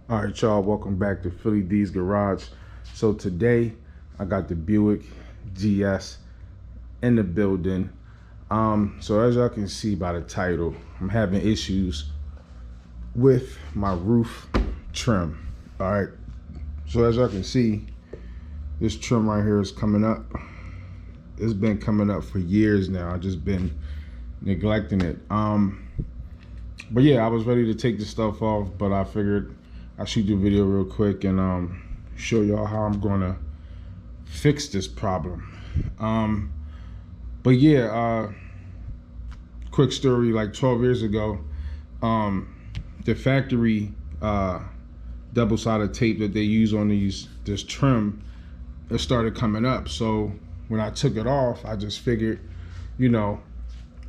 All right, y'all, welcome back to Philly D's Garage. So today I got the Buick GS in the building. So as y'all can see by the title, I'm having issues with my roof trim. All right, so as y'all can see, this trim right here is coming up. It's been coming up for years now. I've just been neglecting it. But yeah, I was ready to take the stuff off, but I figured I'll shoot the video real quick and show y'all how I'm gonna fix this problem. But yeah, quick story, like 12 years ago, the factory double-sided tape that they use on this trim, it started coming up. So when I took it off, I just figured, you know,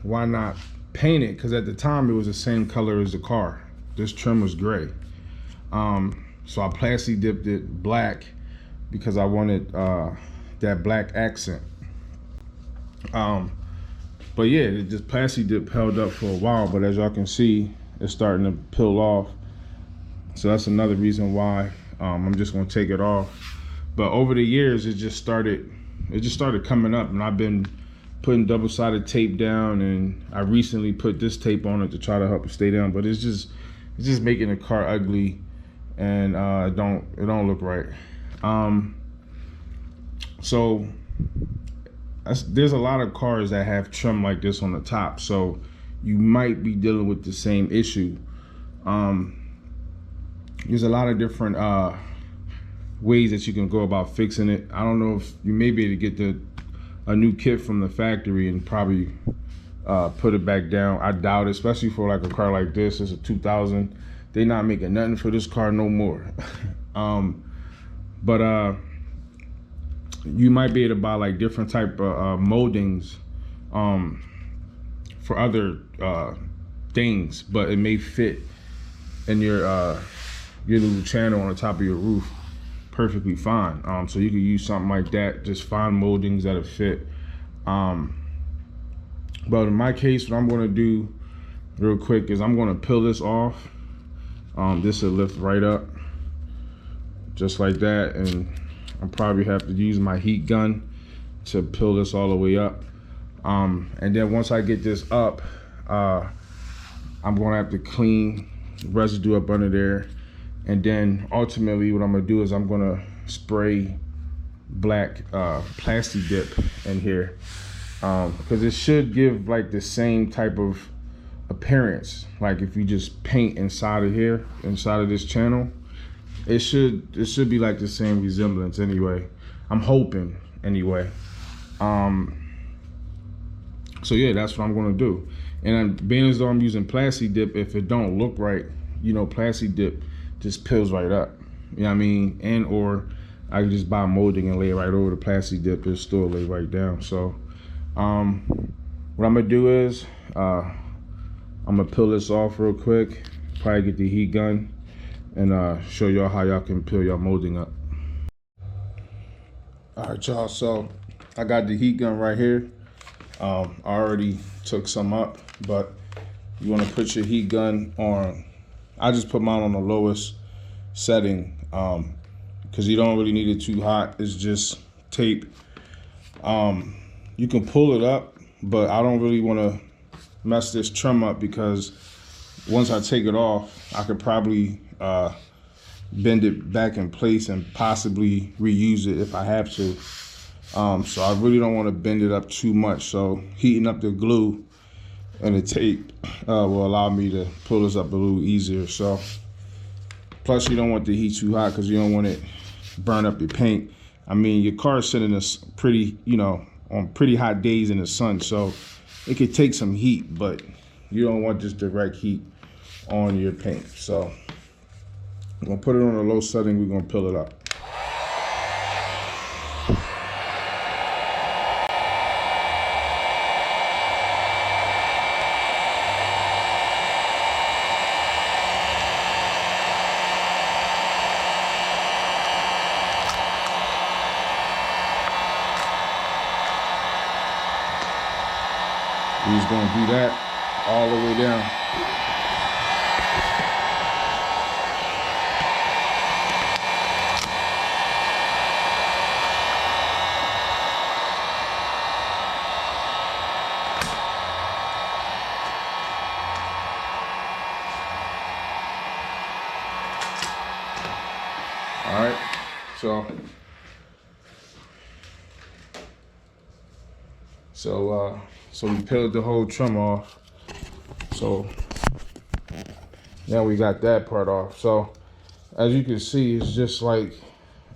why not paint it? Because at the time it was the same color as the car. This trim was gray. So I Plasti-Dipped it black because I wanted that black accent. But yeah, it just Plasti-Dip held up for a while, but as y'all can see, it's starting to peel off. So that's another reason why I'm just gonna take it off. But over the years, it just started coming up, and I've been putting double-sided tape down, and I recently put this tape on it to try to help it stay down, but it's just making the car ugly, and it don't look right. So there's a lot of cars that have trim like this on the top, so you might be dealing with the same issue. There's a lot of different ways that you can go about fixing it. I don't know if you may be able to get a new kit from the factory and probably put it back down. I doubt it, especially for like a car like this. It's a 2000. They're not making nothing for this car no more. But you might be able to buy like different type of moldings for other things, but it may fit in your little channel on the top of your roof perfectly fine. So you could use something like that, just find moldings that'll fit. But in my case, what I'm gonna do real quick is I'm gonna peel this off. This will lift right up just like that, and I'll probably have to use my heat gun to peel this all the way up. And then once I get this up, I'm gonna have to clean residue up under there. And then ultimately what I'm gonna do is I'm gonna spray black Plasti-Dip in here, because it should give like the same type of appearance. Like if you just paint inside of here, inside of this channel, it should be like the same resemblance anyway. I'm hoping anyway. So yeah, that's what I'm gonna do. And being as though I'm using Plasti-Dip, if it don't look right, you know, Plasti-Dip just peels right up. You know what I mean? And or I can just buy molding and lay it right over the Plasti-Dip. It'll still lay right down. So what I'm gonna do is I'm gonna peel this off real quick, probably get the heat gun, and show y'all how y'all can peel your molding up. All right, y'all, so I got the heat gun right here. I already took some up, but you wanna put your heat gun on, I just put mine on the lowest setting, because you don't really need it too hot. It's just tape. You can pull it up, but I don't really want to mess this trim up, because once I take it off, I could probably bend it back in place and possibly reuse it if I have to. So I really don't want to bend it up too much. So heating up the glue and the tape will allow me to pull this up a little easier. So plus you don't want the heat too hot, because you don't want it burn up your paint. I mean, your car is sitting in pretty, you know, on pretty hot days in the sun, so it could take some heat, but you don't want just direct heat on your paint. So I'm gonna put it on a low setting. We're gonna peel it up. We're just gonna do that all the way down. So we peeled the whole trim off. So now we got that part off. So as you can see, it's just like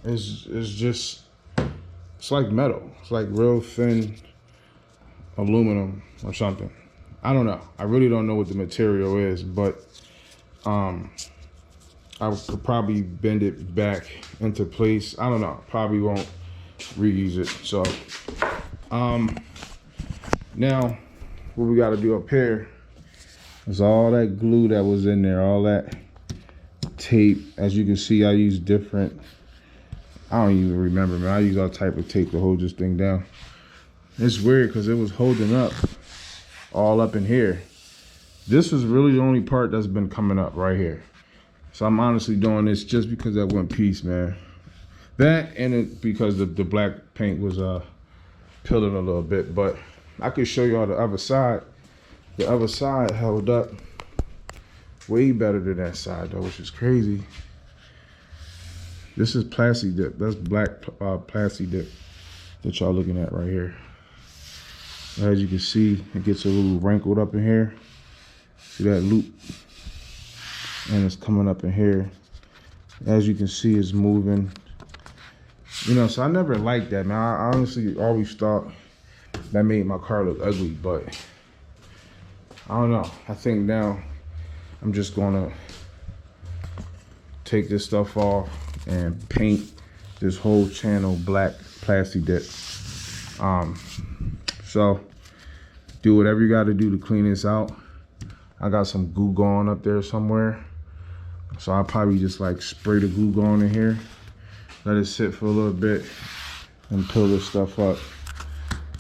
it's like metal. It's like real thin aluminum or something. I don't know. I really don't know what the material is, but I could probably bend it back into place. I don't know. Probably won't reuse it. So now what we got to do up here is all that glue that was in there, all that tape. As you can see, I use different, I don't even remember, man. I use all type of tape to hold this thing down. It's weird because it was holding up all up in here. This is really the only part that's been coming up right here. So I'm honestly doing this just because that one piece, man. That and it because the black paint was peeling a little bit, but I could show y'all the other side. The other side held up way better than that side though, which is crazy. This is Plasti-Dip. That's black Plasti-Dip that y'all looking at right here. As you can see, it gets a little wrinkled up in here. See that loop? And it's coming up in here. As you can see, it's moving. You know, so I never liked that, man. I honestly always thought that made my car look ugly, but I don't know. I think now I'm just gonna take this stuff off and paint this whole channel black Plasti-Dip. So do whatever you got to do to clean this out. I got some Goo Gone up there somewhere, so I'll probably just like spray the Goo Gone in here, let it sit for a little bit, and peel this stuff up.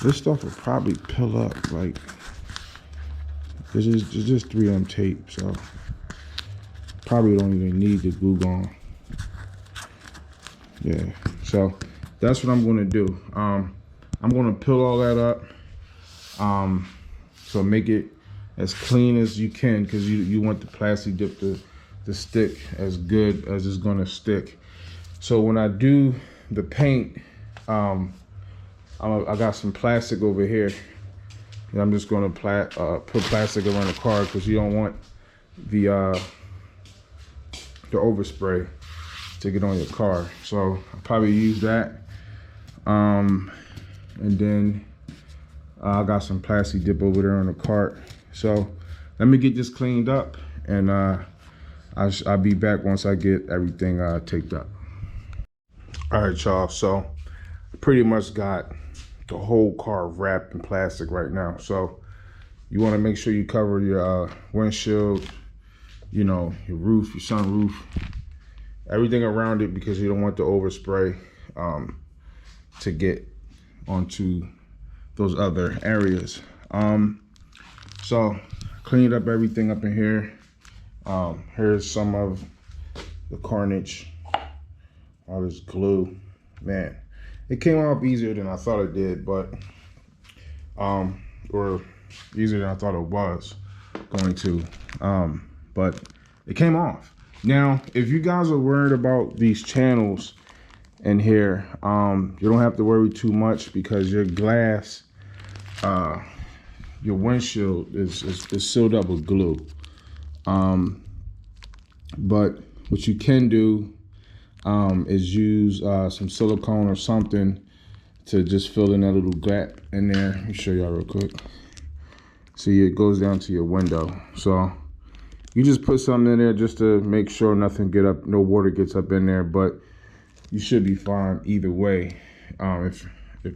This stuff will probably peel up like it's just 3M tape, so probably don't even need the Goo Gone. Yeah, so that's what I'm gonna do. I'm gonna peel all that up. So make it as clean as you can, because you want the Plasti-Dip to stick as good as it's gonna stick. So when I do the paint, I got some plastic over here, and I'm just gonna put plastic around the car because you don't want the overspray to get on your car. So I'll probably use that. And then I got some Plasti-Dip over there on the cart. So let me get this cleaned up, and I'll be back once I get everything taped up. All right, y'all. So I pretty much got the whole car wrapped in plastic right now. So you want to make sure you cover your windshield, you know, your roof, your sunroof, everything around it, because you don't want the overspray to get onto those other areas. So cleaned up everything up in here. Here's some of the carnage, all this glue. Man, it came off easier than I thought it did, but or easier than I thought it was going to, but it came off. Now, if you guys are worried about these channels in here, you don't have to worry too much, because your glass, your windshield is sealed up with glue. But what you can do is use some silicone or something to just fill in that little gap in there. Let me show y'all real quick. See, it goes down to your window. So you just put something in there just to make sure nothing no water gets up in there, but you should be fine either way, if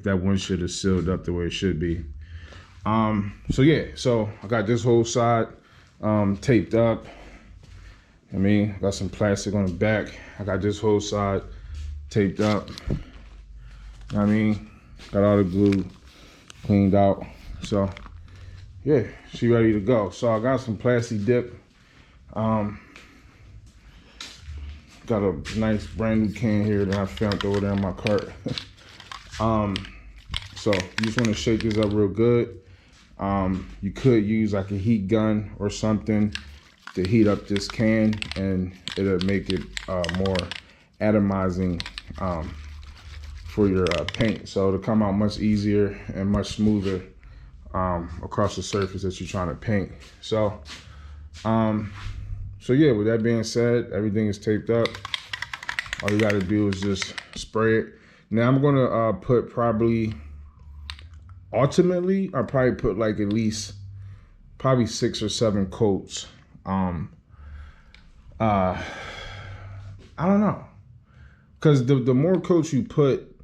that windshield is sealed up the way it should be. So yeah, so I got this whole side taped up. I mean, got some plastic on the back. I got this whole side taped up. I mean, got all the glue cleaned out. So yeah, she ready to go. So I got some Plasti-Dip. Got a nice brand new can here that I found over there in my cart. So you just want to shake this up real good. You could use like a heat gun or something to heat up this can, and it'll make it more atomizing for your paint. So it'll come out much easier and much smoother across the surface that you're trying to paint. So, so yeah, with that being said, everything is taped up. All you gotta do is just spray it. Now I'm gonna put ultimately, I'll probably put like at least probably 6 or 7 coats. I don't know. Because the more coats you put,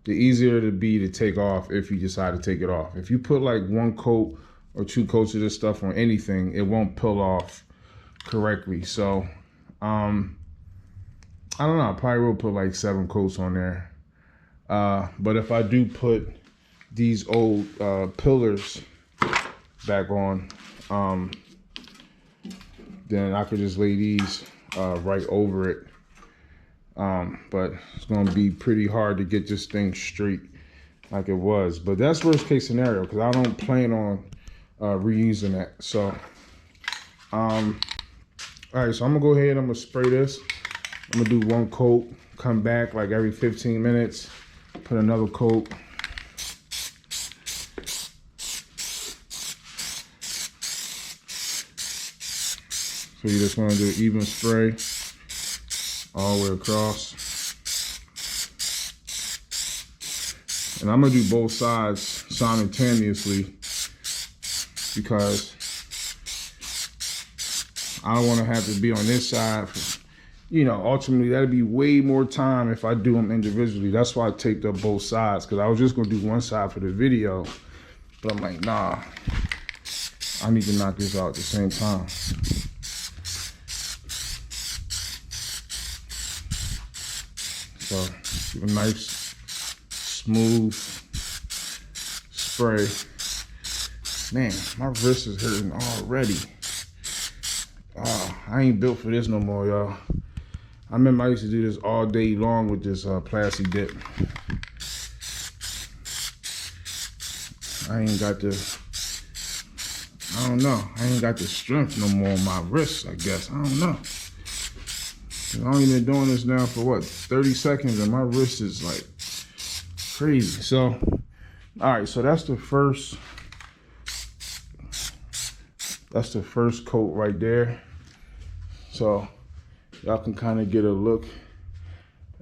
the easier it'll be to take off if you decide to take it off. If you put like 1 coat or 2 coats of this stuff on anything, it won't peel off correctly. So, I don't know, I probably will put like 7 coats on there. But if I do put these old pillars back on, then I could just lay these right over it. But it's gonna be pretty hard to get this thing straight like it was. But that's worst case scenario, because I don't plan on reusing that. So, all right, so I'm gonna go ahead, I'm gonna spray this. I'm gonna do 1 coat, come back like every 15 minutes, put another coat. So you just wanna do an even spray all the way across. And I'm gonna do both sides simultaneously because I don't wanna have to be on this side. You know, ultimately that'd be way more time if I do them individually. That's why I taped up both sides, because I was just gonna do one side for the video, but I'm like, nah, I need to knock this out at the same time. So, a nice, smooth spray. Man, my wrist is hurting already. Oh, I ain't built for this no more, y'all. I remember I used to do this all day long with this Plasti-Dip. I ain't got the, I don't know. I ain't got the strength no more on my wrists, I guess. I don't know. I've only been doing this now for what, 30 seconds, and my wrist is like crazy. So, all right, so that's the first coat right there. So y'all can kind of get a look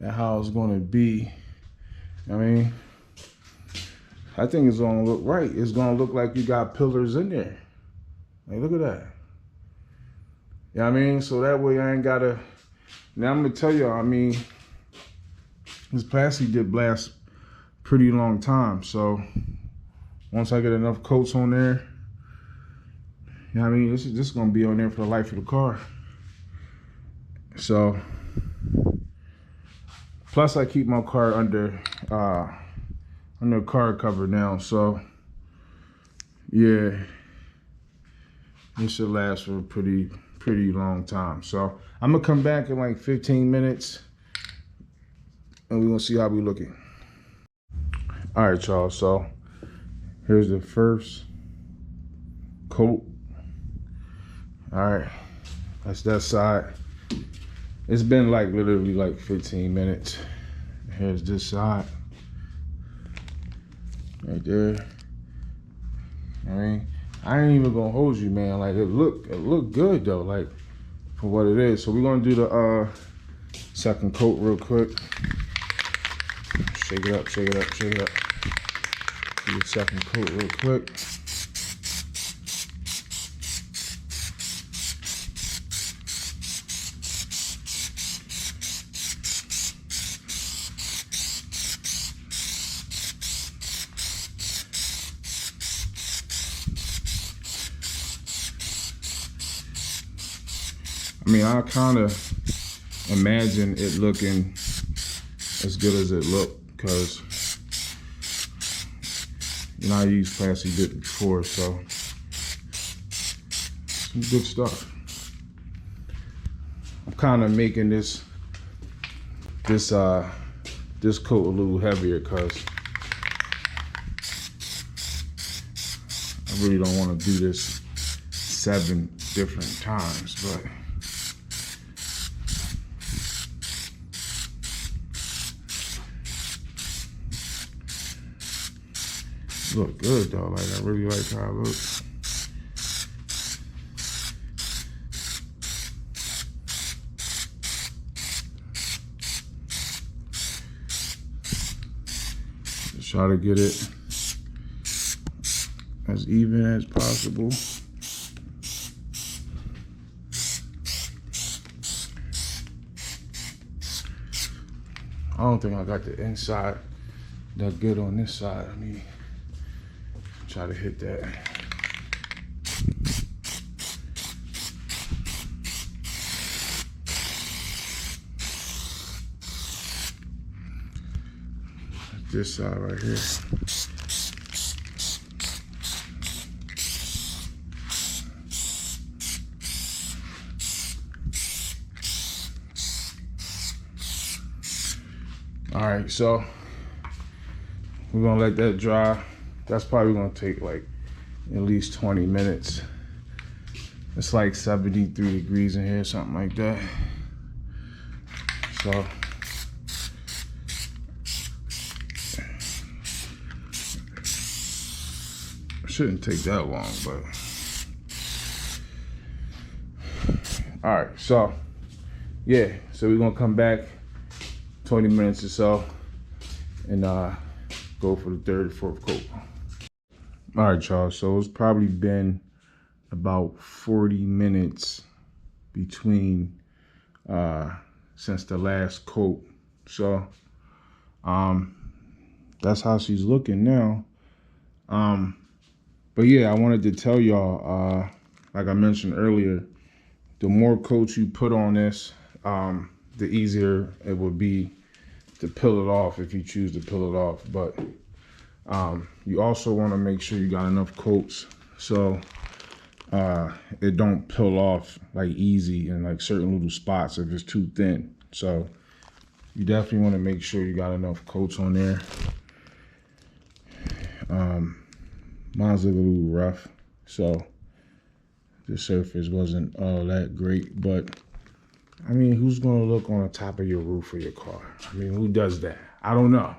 at how it's gonna be. I mean, I think it's gonna look right. It's gonna look like you got pillars in there. Like, look at that. You know what I mean? So that way I ain't gotta. Now I'm gonna tell y'all, I mean, this Plasti-Dip lasts pretty long time. So once I get enough coats on there, you know what I mean, this is gonna be on there for the life of the car. So, plus I keep my car under car cover now. So yeah, it should last for a pretty long time. So I'm gonna come back in like 15 minutes and we're gonna see how we looking. All right, y'all, so here's the first coat. All right, that's that side. It's been like literally like 15 minutes. Here's this side, right there. I mean, I ain't even gonna hold you, man. Like it look good though, like for what it is. So we're gonna do the second coat real quick. Shake it up, shake it up, shake it up. Do the second coat real quick. I mean, I kind of imagine it looking as good as it looked, because you know I used Plasti-Dip before, so some good stuff. I'm kind of making this coat a little heavier because I really don't want to do this 7 different times, but Look good though, like I really like how it looks. Just try to get it as even as possible. I don't think I got the inside that good on this side. Let me try to hit that. This side right here. All right, so we're gonna let that dry. That's probably gonna take like at least 20 minutes. It's like 73 degrees in here, something like that. So it shouldn't take that long, but all right, so yeah, so we're gonna come back 20 minutes or so and go for the third or fourth coat. All right, y'all, so it's probably been about 40 minutes between since the last coat. So that's how she's looking now. But yeah, I wanted to tell y'all, like I mentioned earlier, the more coats you put on this, the easier it would be to peel it off if you choose to peel it off. But you also want to make sure you got enough coats so it don't peel off like easy in like certain little spots if it's too thin. So you definitely want to make sure you got enough coats on there. Mine's a little rough, so the surface wasn't all that great, but I mean, who's gonna look on the top of your roof of your car? I mean, who does that? I don't know.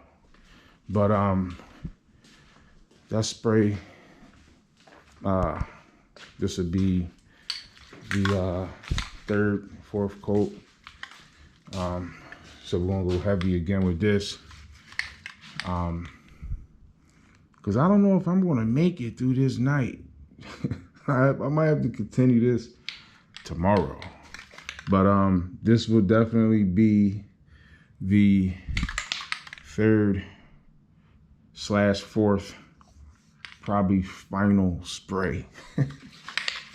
But that spray, this would be the third, fourth coat. So we're gonna go heavy again with this. Cause I don't know if I'm gonna make it through this night. I might have to continue this tomorrow. But this will definitely be the third / fourth, probably final spray. And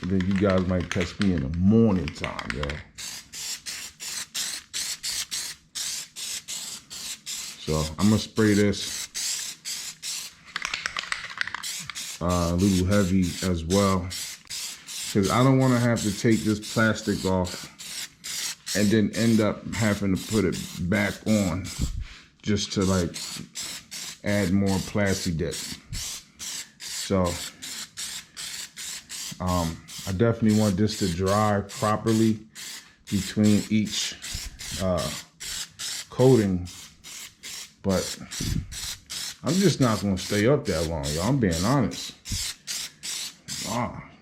then you guys might catch me in the morning time, yo. So I'm gonna spray this a little heavy as well, because I don't want to have to take this plastic off and then end up having to put it back on just to like add more Plasti-Dip. So I definitely want this to dry properly between each coating, but I'm just not gonna stay up that long, y'all. I'm being honest.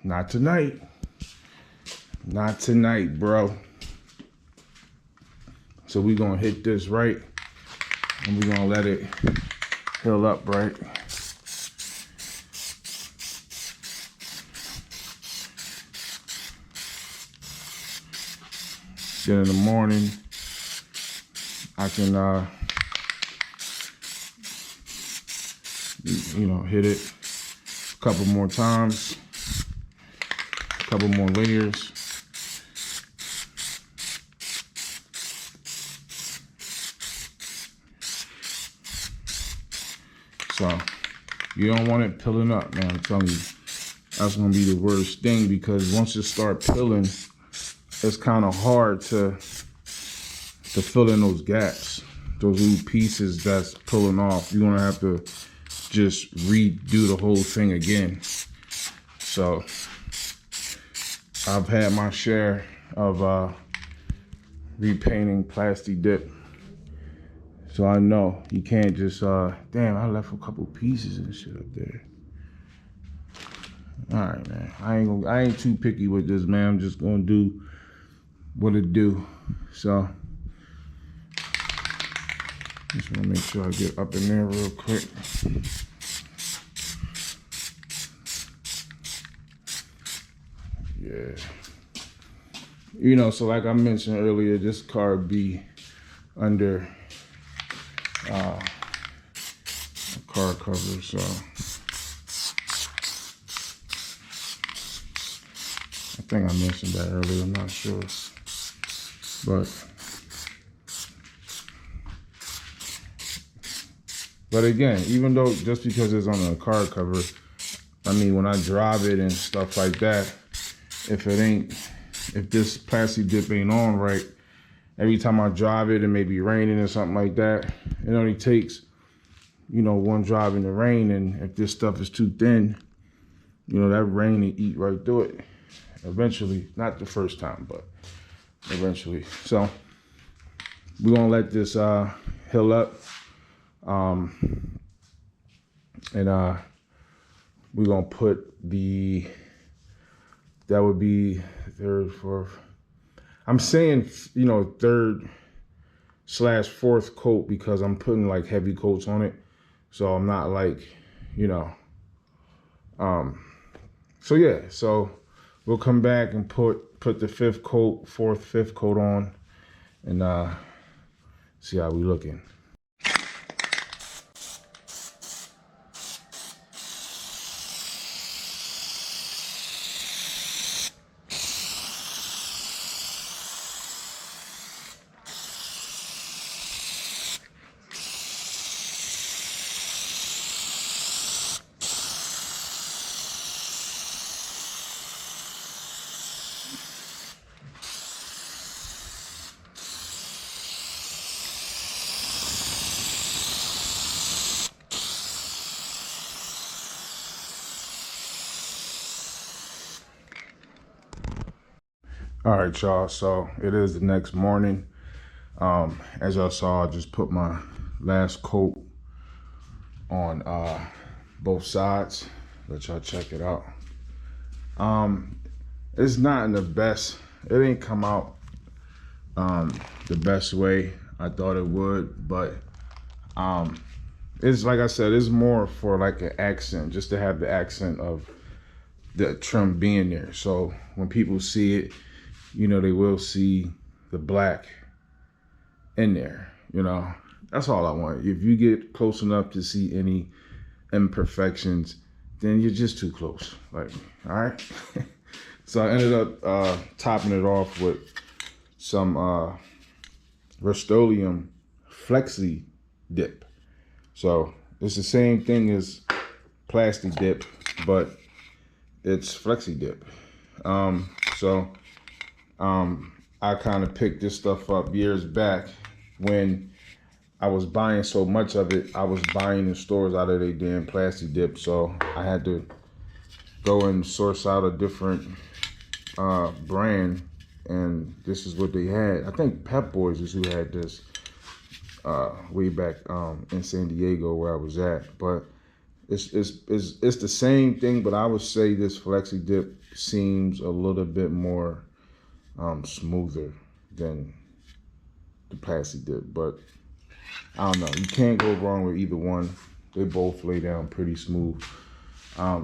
Not tonight. Not tonight, bro. So we're gonna hit this right, and we're gonna let it heal up right. Then in the morning, I can, you know, hit it a couple more times, a couple more layers. So you don't want it peeling up, man. I'm telling you, that's gonna be the worst thing, because once it start peeling, it's kind of hard to fill in those gaps, those little pieces that's pulling off. You're gonna have to just redo the whole thing again. So I've had my share of repainting Plasti-Dip. So I know you can't just, damn, I left a couple pieces and shit up there. All right, man. I ain't too picky with this, man. I'm just gonna do what it do. So just wanna make sure I get up in there real quick. Yeah. You know, so like I mentioned earlier, this car be under a car cover, so I think I mentioned that earlier, I'm not sure. But again, even though just because it's on a car cover, I mean, when I drive it and stuff like that, if this Plasti-Dip ain't on right, every time I drive it, it may be raining or something like that. It only takes, you know, one drive in the rain, and if this stuff is too thin, you know, that rain will eat right through it. Eventually, not the first time, but eventually. So we're gonna let this heal up, and we're gonna put that would be third, fourth. I'm saying, you know, 3rd/4th coat because I'm putting like heavy coats on it. So I'm not like, you know, so yeah, so we'll come back and put the 5th coat, 4th, 5th coat on, and see how we looking. All right, y'all, so it is the next morning. As y'all saw, I just put my last coat on both sides. Let y'all check it out. It's not in the best, it ain't come out the best way I thought it would, but it's like I said, it's more for like an accent, just to have the accent of the trim being there. So when people see it, you know, they will see the black in there, you know. That's all I want. If you get close enough to see any imperfections, then you're just too close, like me, all right? So I ended up topping it off with some Rust-Oleum Flexi-Dip. So it's the same thing as Plasti-Dip, but it's Flexi-Dip. I kind of picked this stuff up years back when I was buying so much of it. I was buying in stores out of their damn Plasti-Dip, so I had to go and source out a different brand, and this is what they had. I think Pep Boys is who had this way back in San Diego where I was at, but it's the same thing, but I would say this Flexi-Dip seems a little bit more smoother than the Plasti-Dip, but I don't know. You can't go wrong with either one. They both lay down pretty smooth.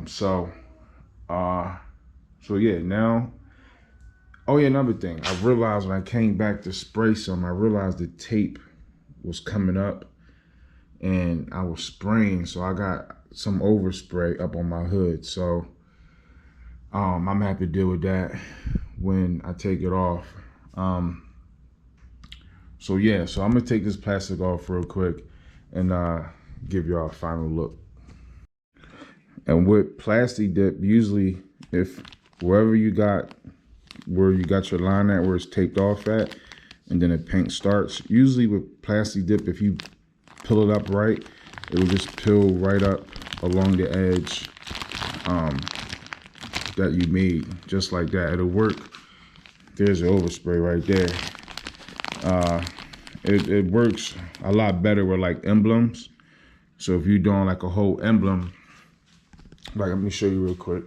So yeah, now, oh yeah, another thing. I realized when I came back to spray some, I realized the tape was coming up and I was spraying, so I got some overspray up on my hood. So I'm gonna have to deal with that when I take it off. So yeah, so I'm gonna take this plastic off real quick and give y'all a final look. And with Plasti-Dip, usually if where you got your line at, where it's taped off at, and then the paint starts, usually with Plasti-Dip, if you peel it up right, it will just peel right up along the edge that you made, just like that. It'll work. There's the overspray right there. it works a lot better with like emblems. So if you're doing like a whole emblem, like let me show you real quick.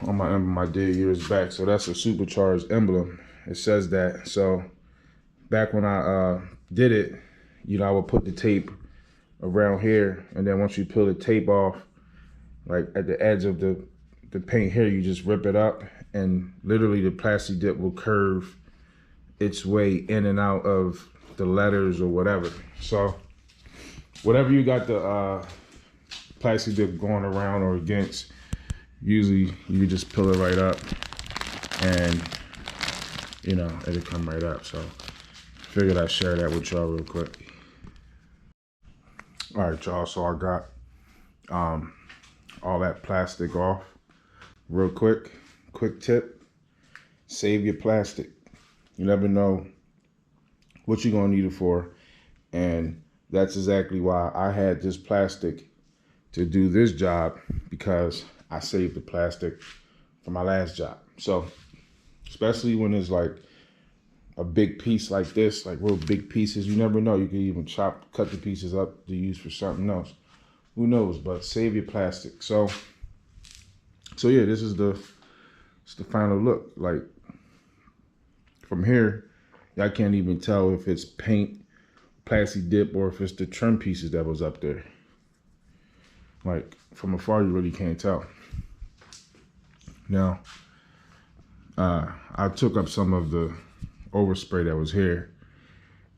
On my emblem I did years back. So that's a supercharged emblem. It says that. So back when I did it, you know, I would put the tape around here, and then once you peel the tape off, like at the edge of the paint here, you just rip it up, and literally the Plasti-Dip will curve its way in and out of the letters or whatever. So whatever you got the Plasti-Dip going around or against, usually you can just peel it right up, and you know, it'll come right up. So figured I'd share that with y'all real quick. All right, y'all, so I got all that plastic off real quick. Quick tip, save your plastic. You never know what you're gonna need it for. And that's exactly why I had this plastic to do this job, because I saved the plastic for my last job. So especially when it's like a big piece like this, like real big pieces, you never know. You can even cut the pieces up to use for something else. Who knows? But save your plastic. So yeah, this is the final look. Like from here, I can't even tell if it's paint, Plasti-Dip, or if it's the trim pieces that was up there. Like from afar, you really can't tell. Now, I took up some of the overspray that was here,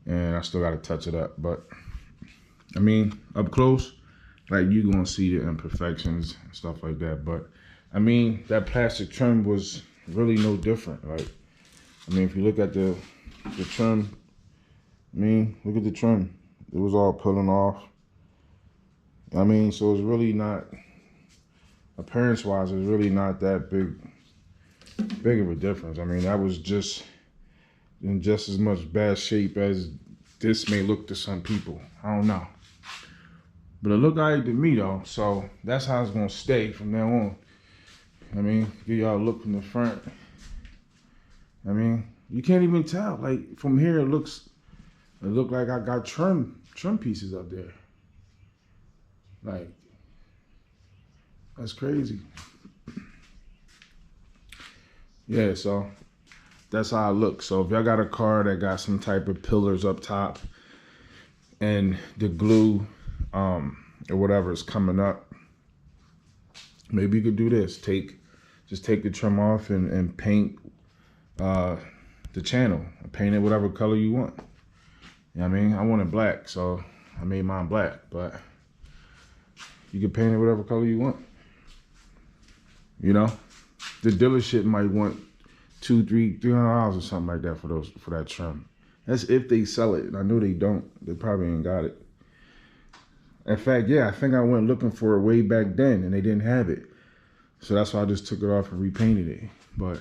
and I still got to touch it up. But I mean, up close, like you gonna see the imperfections and stuff like that. But I mean, that plastic trim was really no different. Like, I mean, if you look at the trim, I mean, look at the trim. It was all pulling off. I mean, so it's really not, appearance-wise, it's really not that big of a difference. I mean, that was just in just as much bad shape as this may look to some people. I don't know. But it looked all right to me though, so that's how it's gonna stay from now on. I mean, give y'all a look from the front. I mean, you can't even tell. Like from here, it looked like I got trim pieces up there. Like, that's crazy. Yeah, so that's how I look. So if y'all got a car that got some type of pillars up top and the glue or whatever is coming up, maybe you could do this. Just take the trim off and paint the channel. Paint it whatever color you want. You know what I mean? I wanted black, so I made mine black, but you can paint it whatever color you want. You know? The dealership might want $300 or something like that for that trim. That's if they sell it. And I know they don't. They probably ain't got it. In fact, yeah, I think I went looking for it way back then and they didn't have it. So that's why I just took it off and repainted it. But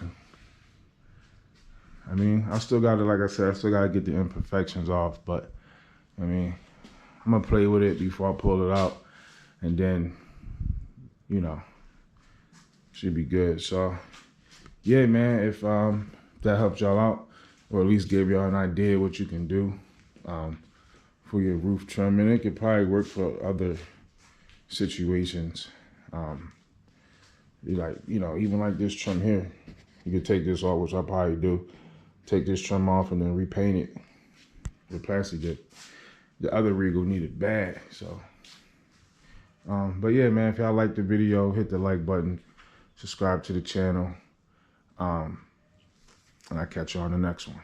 I mean, I still got to, like I said, I still got to get the imperfections off. But I mean, I'm going to play with it before I pull it out. And then, you know, should be good. So yeah, man, if that helped y'all out, or at least gave y'all an idea what you can do for your roof trim, and it could probably work for other situations. Like, you know, even like this trim here, you could take this off, which I probably do. Take this trim off and then repaint it with Plasti-Dip. The other Regal needed bad, so. But yeah, man, if y'all like the video, hit the like button, subscribe to the channel, and I'll catch you on the next one.